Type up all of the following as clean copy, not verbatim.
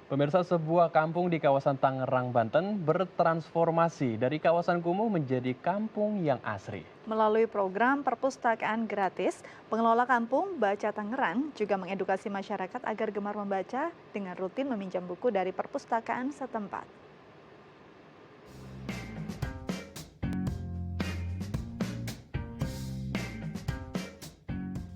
Pemirsa, sebuah kampung di kawasan Tangerang, Banten bertransformasi dari kawasan kumuh menjadi kampung yang asri. Melalui program perpustakaan gratis, pengelola kampung Baca Tangerang juga mengedukasi masyarakat agar gemar membaca dengan rutin meminjam buku dari perpustakaan setempat.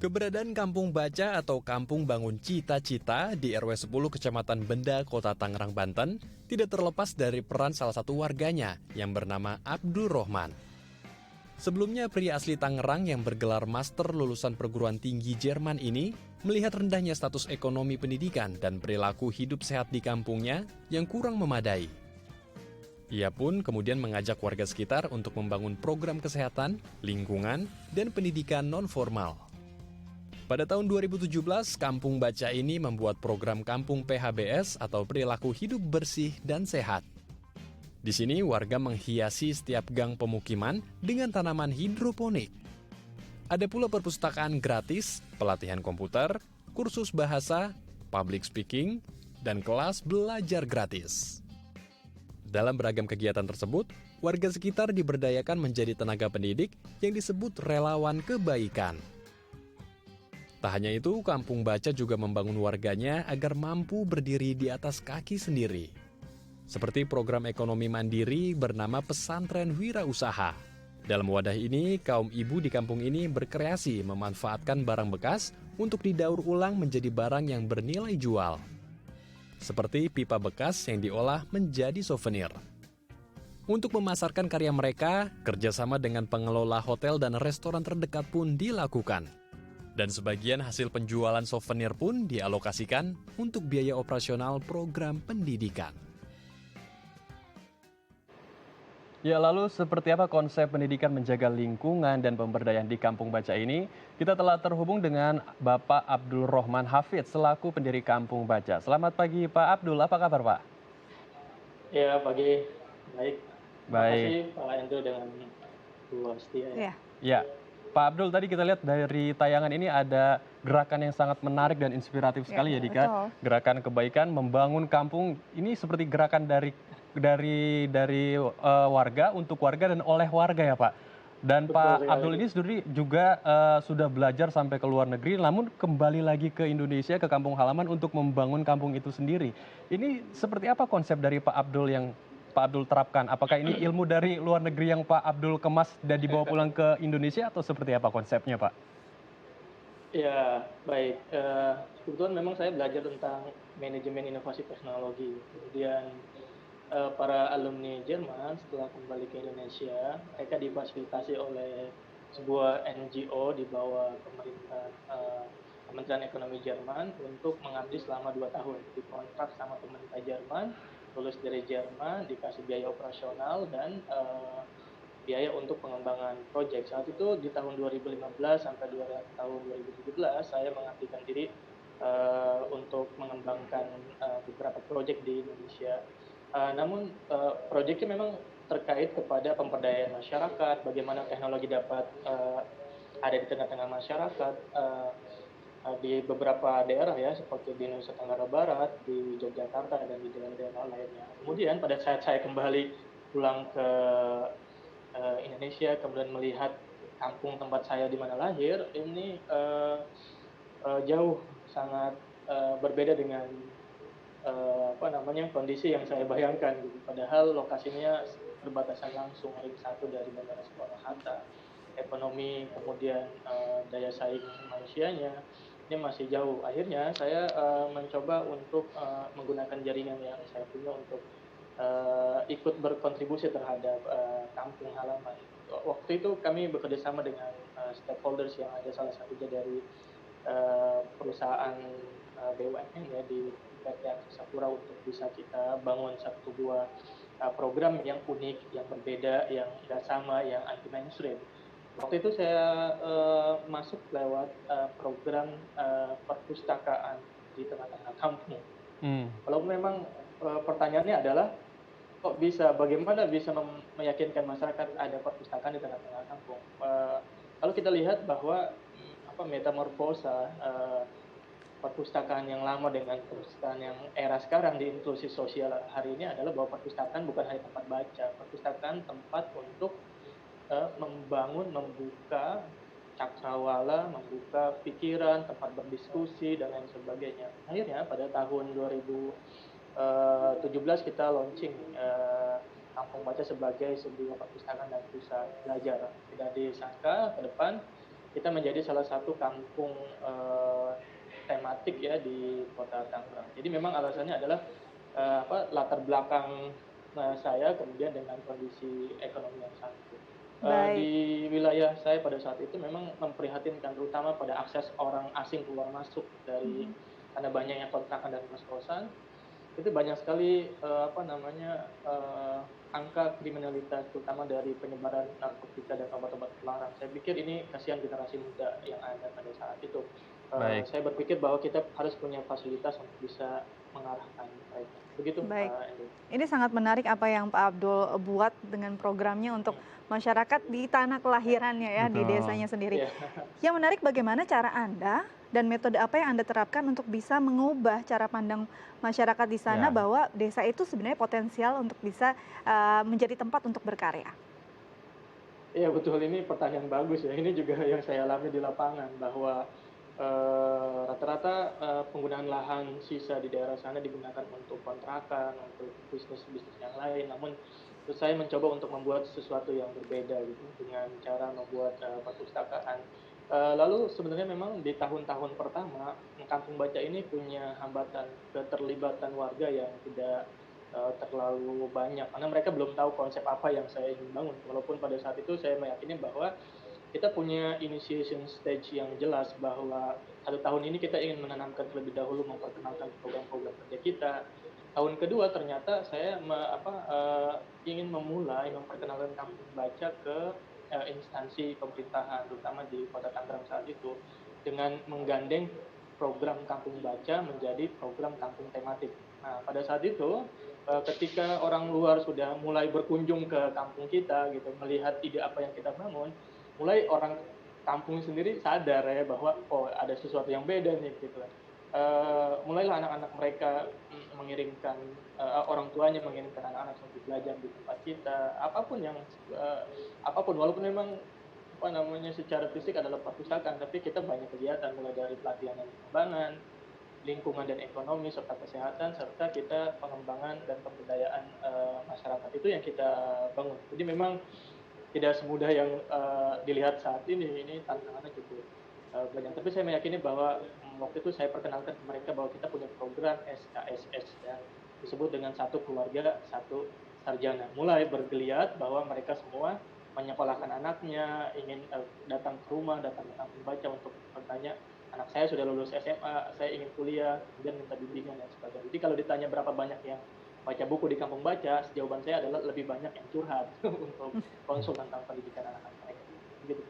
Keberadaan Kampung Baca atau Kampung Bangun Cita-Cita di RW 10 Kecamatan Benda, Kota Tangerang, Banten tidak terlepas dari peran salah satu warganya yang bernama Abdul Rohman. Sebelumnya, pria asli Tangerang yang bergelar master lulusan perguruan tinggi Jerman ini melihat rendahnya status ekonomi pendidikan dan perilaku hidup sehat di kampungnya yang kurang memadai. Ia pun kemudian mengajak warga sekitar untuk membangun program kesehatan, lingkungan, dan pendidikan non-formal. Pada tahun 2017, Kampung Baca ini membuat program Kampung PHBS atau Perilaku Hidup Bersih dan Sehat. Di sini warga menghiasi setiap gang pemukiman dengan tanaman hidroponik. Ada pula perpustakaan gratis, pelatihan komputer, kursus bahasa, public speaking, dan kelas belajar gratis. Dalam beragam kegiatan tersebut, warga sekitar diberdayakan menjadi tenaga pendidik yang disebut relawan kebaikan. Tak hanya itu, Kampung Baca juga membangun warganya agar mampu berdiri di atas kaki sendiri. Seperti program ekonomi mandiri bernama Pesantren Wirausaha. Dalam wadah ini, kaum ibu di kampung ini berkreasi memanfaatkan barang bekas untuk didaur ulang menjadi barang yang bernilai jual. Seperti pipa bekas yang diolah menjadi souvenir. Untuk memasarkan karya mereka, kerjasama dengan pengelola hotel dan restoran terdekat pun dilakukan. Dan sebagian hasil penjualan souvenir pun dialokasikan untuk biaya operasional program pendidikan. Ya, lalu seperti apa konsep pendidikan menjaga lingkungan dan pemberdayaan di Kampung Baca ini? Kita telah terhubung dengan Bapak Abdul Rohman Hafid selaku pendiri Kampung Baca. Selamat pagi Pak Abdul, apa kabar Pak? Ya, pagi. Baik. Terima kasih Baik. Pak Hendro dengan Bu Astia ya. Ya, Ya, Pak Abdul, tadi kita lihat dari tayangan ini ada gerakan yang sangat menarik dan inspiratif sekali ya Dika. betul. Gerakan kebaikan membangun kampung ini seperti gerakan dari warga untuk warga dan oleh warga ya Pak. Dan Betul Pak sekali. Abdul ini sendiri juga sudah belajar sampai ke luar negeri, namun kembali lagi ke Indonesia, ke kampung halaman untuk membangun kampung itu sendiri. Ini seperti apa konsep dari Pak Abdul yang Pak Abdul terapkan? Apakah ini ilmu dari luar negeri yang Pak Abdul kemas dan dibawa pulang ke Indonesia atau seperti apa konsepnya Pak? Ya, baik. Kebetulan memang saya belajar tentang manajemen inovasi teknologi. Kemudian para alumni Jerman setelah kembali ke Indonesia, mereka difasilitasi oleh sebuah NGO di bawah pemerintah Kementerian Ekonomi Jerman untuk mengabdi selama 2 tahun. Dikontrak sama pemerintah Jerman, lulus dari Jerman, dikasih biaya operasional dan biaya untuk pengembangan proyek. Saat itu di tahun 2015 sampai tahun 2017 saya mengabdikan diri untuk mengembangkan beberapa proyek di Indonesia. Namun proyeknya memang terkait kepada pemberdayaan masyarakat, bagaimana teknologi dapat ada di tengah-tengah masyarakat di beberapa daerah ya, seperti di Nusa Tenggara Barat, di Yogyakarta, dan di daerah-daerah lainnya. Kemudian pada saat saya kembali pulang ke Indonesia, kemudian melihat kampung tempat saya di mana lahir, ini jauh sangat berbeda dengan kondisi yang saya bayangkan gitu. Padahal lokasinya berbatasan langsung ring 1 dari Bandara Soekarno-Hatta. Ekonomi, kemudian daya saing manusianya ini masih jauh. Akhirnya saya mencoba untuk menggunakan jaringan yang saya punya untuk ikut berkontribusi terhadap kampung halaman. Waktu itu kami bekerjasama dengan stakeholders yang ada, salah satunya dari perusahaan BUMN ya di PT Angkasa Pura, untuk bisa kita bangun satu buah program yang unik, yang berbeda, yang nggak sama, yang anti mainstream. Waktu itu saya masuk lewat program perpustakaan di tengah-tengah kampung. Hmm. Kalau memang pertanyaannya adalah bagaimana bisa meyakinkan masyarakat ada perpustakaan di tengah-tengah kampung? Kalau kita lihat bahwa metamorfosa perpustakaan yang lama dengan perpustakaan yang era sekarang di inklusi sosial hari ini adalah bahwa perpustakaan bukan hanya tempat baca, perpustakaan tempat untuk membangun, membuka cakrawala, membuka pikiran, tempat berdiskusi dan lain sebagainya. Akhirnya pada tahun 2017 kita launching Kampung Baca sebagai sebuah perpustakaan dan pusat belajar. Tidak disangka ke depan kita menjadi salah satu kampung tematik ya di Kota Tangerang. Jadi memang alasannya adalah latar belakang saya kemudian dengan kondisi ekonomi yang saat itu. Di Baik. wilayah saya pada saat itu memang memprihatinkan terutama pada akses orang asing keluar masuk dari Mhm. karena banyaknya kontrakan dan kos-kosan, itu banyak sekali angka kriminalitas terutama dari penyebaran narkotika dan obat-obat terlarang. Saya pikir ini kasihan generasi muda yang ada pada saat itu. Baik. Saya berpikir bahwa kita harus punya fasilitas untuk bisa mengarahkan mereka. Begitu, Baik. Endo. Ini sangat menarik apa yang Pak Abdul buat dengan programnya untuk masyarakat di tanah kelahirannya ya, di Betul. desanya sendiri. Iya. Yang menarik bagaimana cara Anda dan metode apa yang Anda terapkan untuk bisa mengubah cara pandang masyarakat di sana Ya. bahwa desa itu sebenarnya potensial untuk bisa menjadi tempat untuk berkarya. Iya betul, ini pertanyaan bagus ya. Ini juga yang saya alami di lapangan bahwa rata-rata penggunaan lahan sisa di daerah sana digunakan untuk kontrakan, untuk bisnis-bisnis yang lain. Namun terus saya mencoba untuk membuat sesuatu yang berbeda gitu dengan cara membuat perpustakaan. Lalu sebenarnya memang di tahun-tahun pertama Kampung Baca ini punya hambatan keterlibatan warga yang tidak terlalu banyak karena mereka belum tahu konsep apa yang saya ingin bangun. Walaupun pada saat itu saya meyakini bahwa kita punya initiation stage yang jelas bahwa 1 tahun ini kita ingin menanamkan terlebih dahulu memperkenalkan program-program kerja kita. Tahun kedua ternyata saya ingin memulai memperkenalkan Kampung Baca ke instansi pemerintahan terutama di Kota Tangerang saat itu dengan menggandeng program Kampung Baca menjadi program kampung tematik. Nah, pada saat itu ketika orang luar sudah mulai berkunjung ke kampung kita gitu, melihat ide apa yang kita bangun, mulai orang kampung sendiri sadar ya bahwa oh ada sesuatu yang beda nih gitu kan. Mulailah anak-anak mereka mengirimkan orang tuanya mengirimkan anak-anak untuk belajar di tempat kita, eh, apapun walaupun memang secara fisik adalah perpustakaan, tapi kita banyak kegiatan mulai dari pelatihan dan pengembangan, lingkungan dan ekonomi serta kesehatan serta kita pengembangan dan pemberdayaan masyarakat itu yang kita bangun. Jadi memang tidak semudah yang dilihat saat ini tantangannya cukup banyak. Tapi saya meyakini bahwa waktu itu saya perkenalkan ke mereka bahwa kita punya program SKSS yang disebut dengan satu keluarga satu sarjana. Mulai bergeliat bahwa mereka semua menyekolahkan anaknya, ingin datang ke rumah, datang ke kampung baca untuk bertanya, anak saya sudah lulus SMA, saya ingin kuliah, kemudian minta bimbingan dan sebagainya. Jadi kalau ditanya berapa banyak yang baca buku di kampung baca, jawaban saya adalah lebih banyak yang curhat untuk konsul tentang pendidikan anak-anak mereka. Begitu.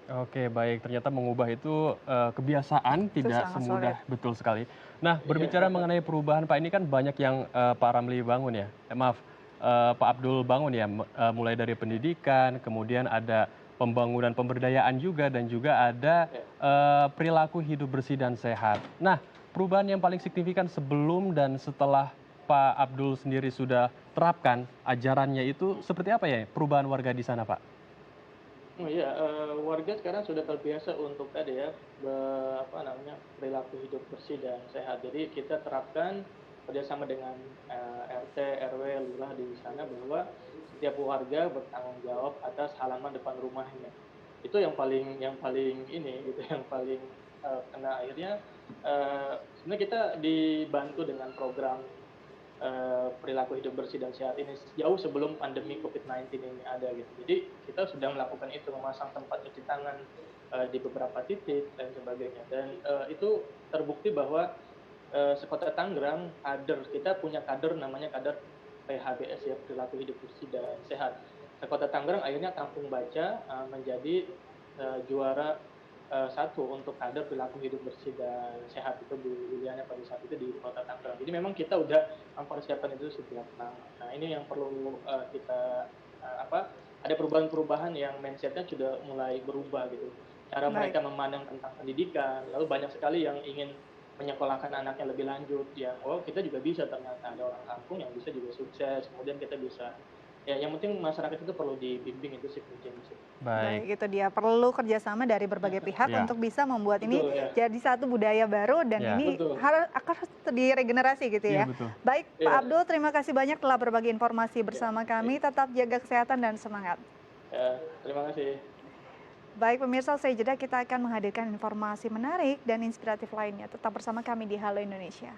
Oke, baik. Ternyata mengubah itu kebiasaan Itu tidak sangat sulit. semudah, betul sekali. Nah, berbicara Iya. mengenai perubahan, Pak, ini kan banyak yang Pak Ramli bangun ya. Maaf, Pak Abdul bangun ya, mulai dari pendidikan, kemudian ada pembangunan pemberdayaan juga, dan juga ada Ya. perilaku hidup bersih dan sehat. Nah, perubahan yang paling signifikan sebelum dan setelah Pak Abdul sendiri sudah terapkan ajarannya itu seperti apa ya perubahan warga di sana, Pak? Oh iya, warga sekarang sudah terbiasa untuk tadi ya, perilaku hidup bersih dan sehat. Jadi kita terapkan kerjasama dengan RT, RW, lurah di sana bahwa setiap warga bertanggung jawab atas halaman depan rumahnya. Itu yang paling ini gitu, yang paling kena akhirnya sebenarnya kita dibantu dengan program perilaku hidup bersih dan sehat ini jauh sebelum pandemi COVID-19 ini ada gitu. Jadi kita sudah melakukan itu, memasang tempat cuci tangan di beberapa titik dan sebagainya. Dan itu terbukti bahwa sekota Tangerang kita punya kader namanya kader PHBS ya, perilaku hidup bersih dan sehat. Sekota Tangerang akhirnya Kampung Baca menjadi juara satu untuk kader perilaku hidup bersih dan sehat itu di wilayahnya pada saat itu di Kota Tangerang. Jadi memang kita udah mempersiapkan itu sejak lama. Nah ini yang perlu kita ada perubahan-perubahan yang mindsetnya sudah mulai berubah gitu. Cara Baik. mereka memandang tentang pendidikan, lalu banyak sekali yang ingin menyekolahkan anaknya lebih lanjut, yang oh kita juga bisa ternyata ada orang kampung yang bisa juga sukses, kemudian kita bisa ya yang penting masyarakat itu perlu dibimbing, itu sih kuncinya sih. Baik. Baik, itu dia perlu kerjasama dari berbagai pihak Ya. untuk bisa membuat ini Betul ya. jadi satu budaya baru dan Ya. ini Betul. akan diregenerasi gitu Iya ya. betul. Baik, Pak Iya. Abdul, terima kasih banyak telah berbagi informasi bersama kami. Tetap jaga kesehatan dan semangat. Ya, terima kasih. Baik pemirsa, usai jeda kita akan menghadirkan informasi menarik dan inspiratif lainnya. Tetap bersama kami di Halo Indonesia.